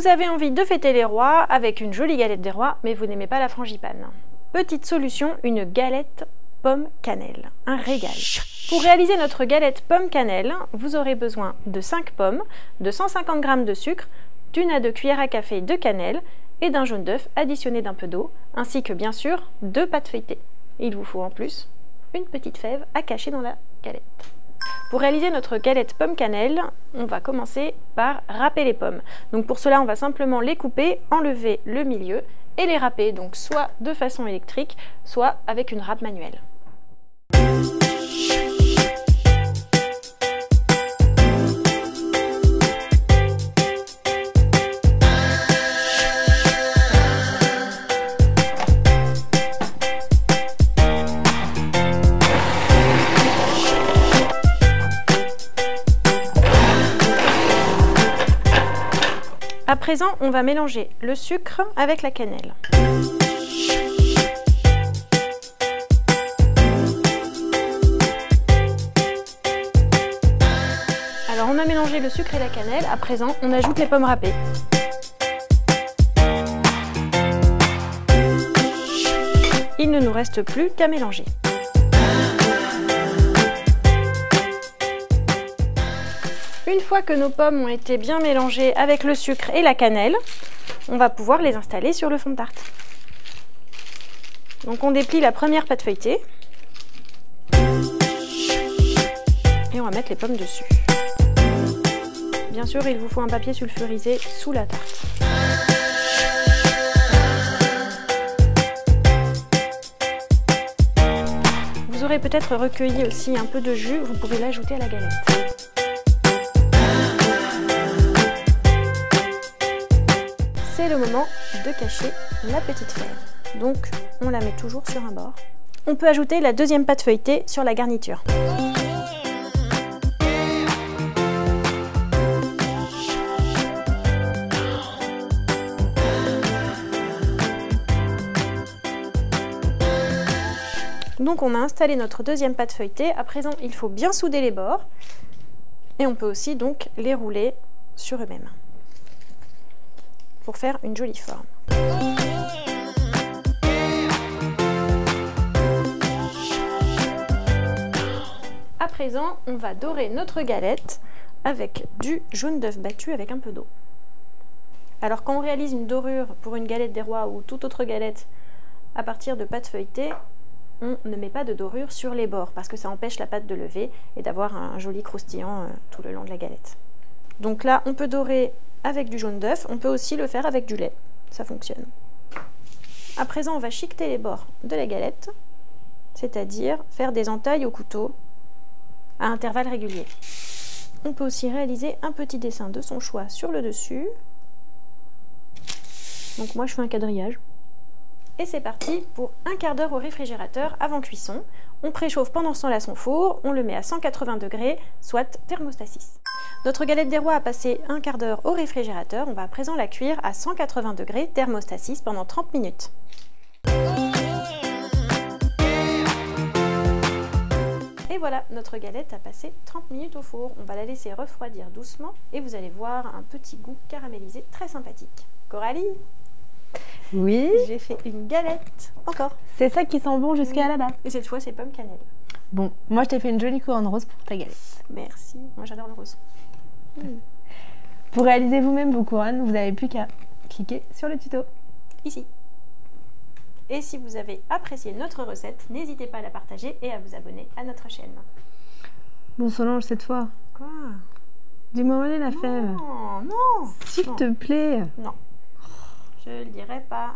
Vous avez envie de fêter les rois avec une jolie galette des rois, mais vous n'aimez pas la frangipane. Petite solution, une galette pomme cannelle. Un régal. Pour réaliser notre galette pomme cannelle, vous aurez besoin de 5 pommes, de 150 g de sucre, d'1 à 2 cuillères à café de cannelle et d'un jaune d'œuf additionné d'un peu d'eau, ainsi que bien sûr 2 pâtes feuilletées. Il vous faut en plus une petite fève à cacher dans la galette. Pour réaliser notre galette pomme cannelle, on va commencer par râper les pommes. Donc pour cela, on va simplement les couper, enlever le milieu et les râper, donc soit de façon électrique, soit avec une râpe manuelle. À présent, on va mélanger le sucre avec la cannelle. Alors, on a mélangé le sucre et la cannelle. À présent, on ajoute les pommes râpées. Il ne nous reste plus qu'à mélanger. Une fois que nos pommes ont été bien mélangées avec le sucre et la cannelle, on va pouvoir les installer sur le fond de tarte. Donc on déplie la première pâte feuilletée et on va mettre les pommes dessus. Bien sûr, il vous faut un papier sulfurisé sous la tarte. Vous aurez peut-être recueilli aussi un peu de jus, vous pouvez l'ajouter à la galette. C'est le moment de cacher la petite fève. Donc on la met toujours sur un bord. On peut ajouter la deuxième pâte feuilletée sur la garniture. Donc on a installé notre deuxième pâte feuilletée. À présent, il faut bien souder les bords. Et on peut aussi donc les rouler sur eux-mêmes pour faire une jolie forme. À présent, on va dorer notre galette avec du jaune d'œuf battu avec un peu d'eau. Alors quand on réalise une dorure pour une galette des rois ou toute autre galette à partir de pâte feuilletée, on ne met pas de dorure sur les bords parce que ça empêche la pâte de lever et d'avoir un joli croustillant tout le long de la galette. Donc là, on peut dorer avec du jaune d'œuf, on peut aussi le faire avec du lait, ça fonctionne. À présent, on va chiqueter les bords de la galette, c'est-à-dire faire des entailles au couteau à intervalles réguliers. On peut aussi réaliser un petit dessin de son choix sur le dessus. Donc moi, je fais un quadrillage. Et c'est parti pour un quart d'heure au réfrigérateur avant cuisson. On préchauffe pendant ce temps-là son four, on le met à 180 degrés, soit thermostat 6. Notre galette des rois a passé un quart d'heure au réfrigérateur. On va à présent la cuire à 180 degrés, thermostat 6 pendant 30 minutes. Et voilà, notre galette a passé 30 minutes au four. On va la laisser refroidir doucement et vous allez voir un petit goût caramélisé très sympathique. Coralie ? Oui. J'ai fait une galette encore. C'est ça qui sent bon jusqu'à là-bas. Et cette fois, c'est pomme cannelle. Bon, moi je t'ai fait une jolie couronne rose pour ta galette. Merci, moi j'adore le rose. Pour réaliser vous-même vos couronnes, vous n'avez plus qu'à cliquer sur le tuto. Ici. Et si vous avez apprécié notre recette, n'hésitez pas à la partager et à vous abonner à notre chaîne. Bon Solange, cette fois. Quoi? Dis-moi où est la fève. Non, non. S'il te plaît. Non. Je le dirai pas.